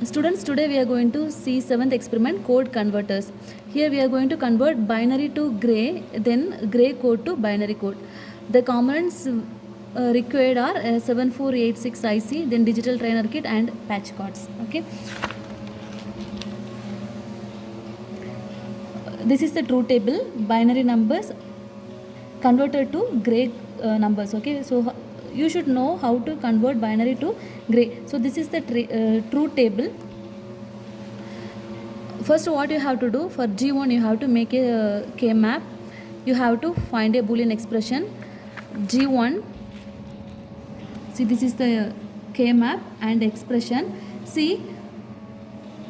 Students, today we are going to see 7th experiment, code converters. Here we are going to convert binary to gray, then gray code to binary code. The components required are 7486 IC, then digital trainer kit and patch cards. Okay. This is the truth table, binary numbers converted to gray numbers. Okay, so you should know how to convert binary to gray. So this is the truth table. First, what you have to do, for G1 you have to make a K-map. You have to find a Boolean expression G1. See, this is the K-map and expression. See,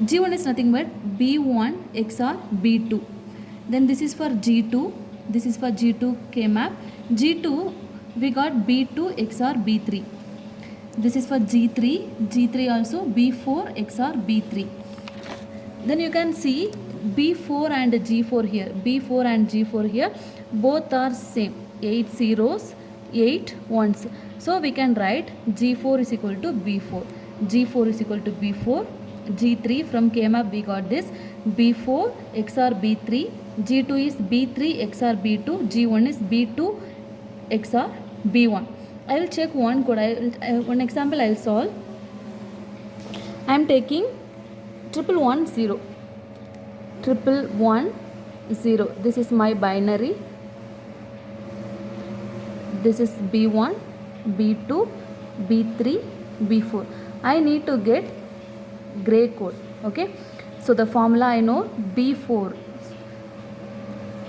G1 is nothing but B1 XOR B2. Then this is for G2. This is for G2 K-map. G2 we got B2 XOR B3. This is for G3. G3 also B4 XOR B3. Then you can see B4 and G4 here. B4 and G4 here. Both are same. 8 zeros, 8 ones. So we can write G4 is equal to B4. G4 is equal to B4. G3 from K-map we got this. B4 XOR B3. G2 is B3 XOR B2. G1 is B2 XOR B1. I will check one code. One example I will solve. I am taking 1110. 1110. This is my binary. This is B1, B2, B3, B4. I need to get gray code. Okay. So the formula I know B4.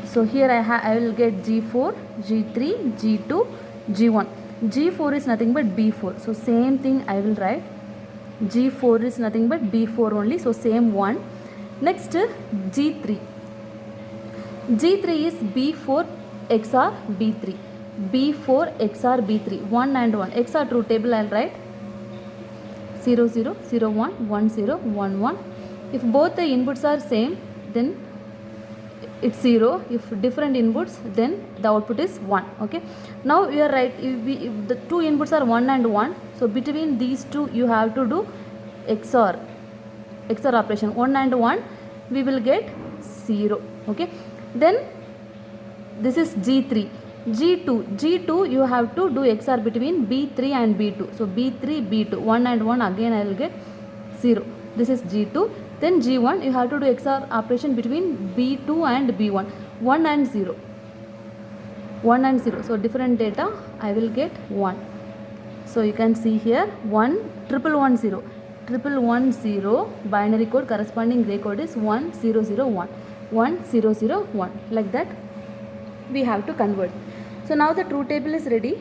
So here I will get G4, G3, G2, G1. G4 is nothing but B4. So same thing I will write. G4 is nothing but B4 only. So same one. Next G3. G3 is B4 XOR B3. B4 XOR B3. 1 and 1. XOR truth table I will write 0 0 0 1 1 0 1 1. If both the inputs are same, then it's 0. If different inputs, then the output is 1. Okay. Now you are right. If the two inputs are 1 and 1, so between these two you have to do XOR operation. 1 and 1 we will get 0. Okay. Then this is G3. G2 you have to do XOR between B3 and B2. So B3 B2 1 and 1 again I will get 0. This is G2. Then G1 you have to do XOR operation between B2 and B1. 1 and 0. 1 and 0. So different data I will get 1. So you can see here 1 1110. 1110 binary code corresponding gray code is 1001. 1001. Like that we have to convert. So now the truth table is ready.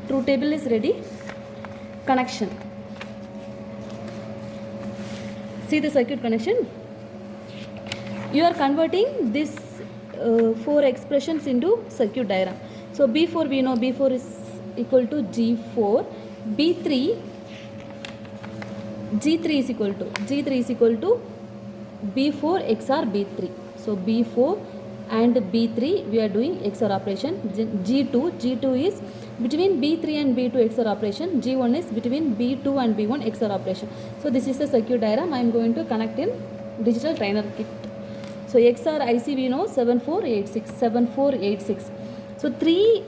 Truth table is ready. Connection. See the circuit connection. You are converting this 4 expressions into circuit diagram. So B4 we know B4 is equal to G4. B3 G3 is equal to B4 XOR B3. So B4 and B3 we are doing XOR operation. G2 is between B3 and B2 XOR operation. G1 is between B2 and B1 XOR operation. So this is the circuit diagram I am going to connect in digital trainer kit. So XOR IC we know 7486. So 3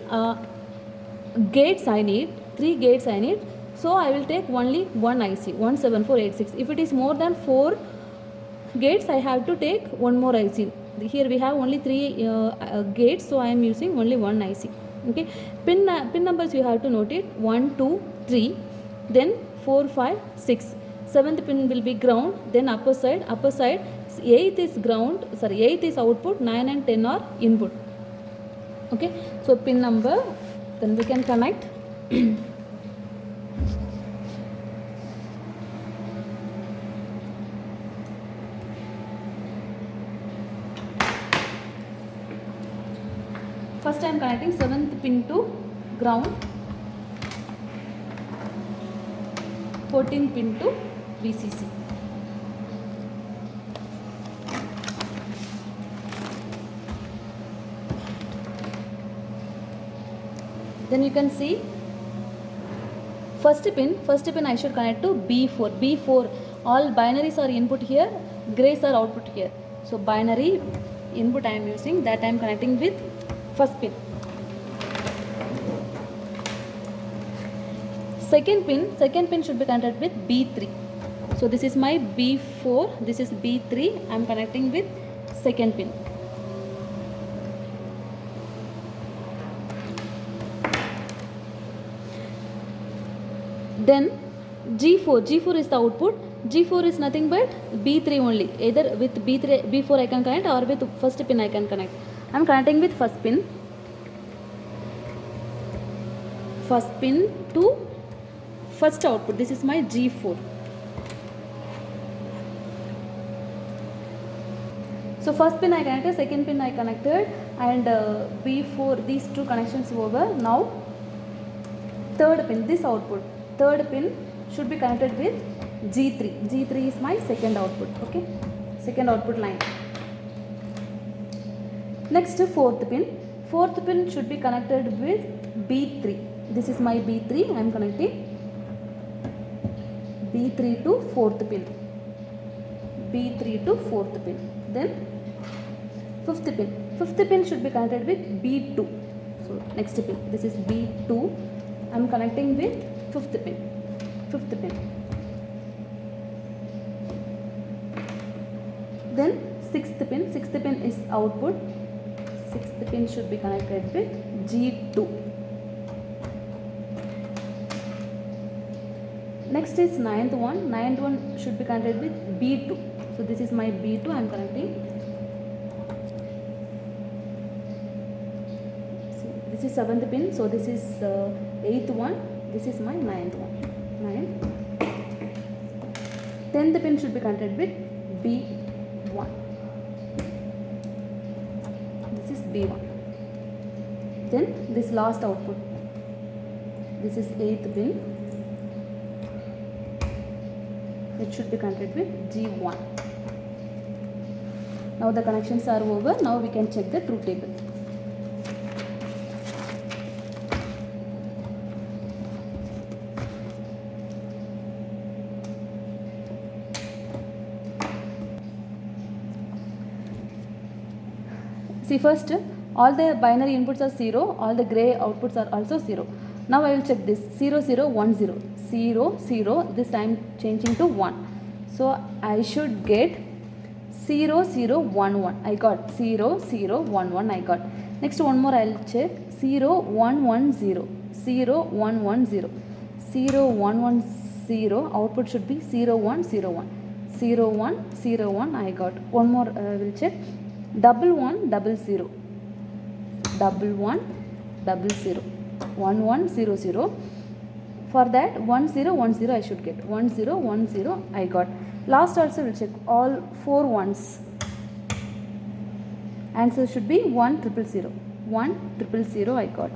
gates I need. So I will take only one IC 17486. If it is more than 4 gates I have to take one more IC. Here we have only 3 gates, so I am using only one IC. Okay. Pin numbers you have to note it 1 2 3, then 4 5 6. 7th pin will be ground, then upper side 8th is ground, 8th is output, 9 and 10 are input. Okay. So pin number, then we can connect. First I am connecting 7th pin to ground, 14th pin to VCC. Then you can see first pin I should connect to B4. all binaries are input here, grays are output here. So binary input I am using, that I am connecting with first pin. Second pin should be connected with B3. So this is my B4, this is B3, I am connecting with second pin. Then G4 is the output. G4 is nothing but B3 only. Either with B4 I can connect, or with first pin I can connect. I am connecting with first pin to first output. This is my G4. So first pin I connected, second pin I connected, and B4, these two connections over. Now third pin, this output, third pin should be connected with G3. G3 is my second output, okay, second output line. Next, fourth pin should be connected with B3. This is my B3, I am connecting B3 to fourth pin, B3 to fourth pin. Then fifth pin should be connected with B2. So next pin, this is B2, I am connecting with fifth pin. Then sixth pin is output. Sixth pin should be connected with G2. Next is ninth one should be connected with B2. So this is my B2, I am connecting. See, this is seventh pin, so this is eighth one, this is my ninth one. 10th pin should be connected with B1. This is B1. Then this last output, this is 8th pin, it should be connected with G1. Now the connections are over. Now we can check the truth table. See, first all the binary inputs are 0, all the gray outputs are also 0. Now I will check this 0 0 1 0 0 0, this I am changing to 1. So I should get 0 0 1 1. I got 0 0 1 1. I got. Next one more I will check 0 1 1 0 0 1 1 0 0 1 1 0. Output should be 0 1 0 1 0 1 0 1. I got. One more I will check 1 1 0 0 1 1 0 1 1 0 0. For that 1 0 1 0 I should get 1 0 1 0 I got. Last also will check all 4 ones. Answer should be 1 0 0 0 1 0 0 I got.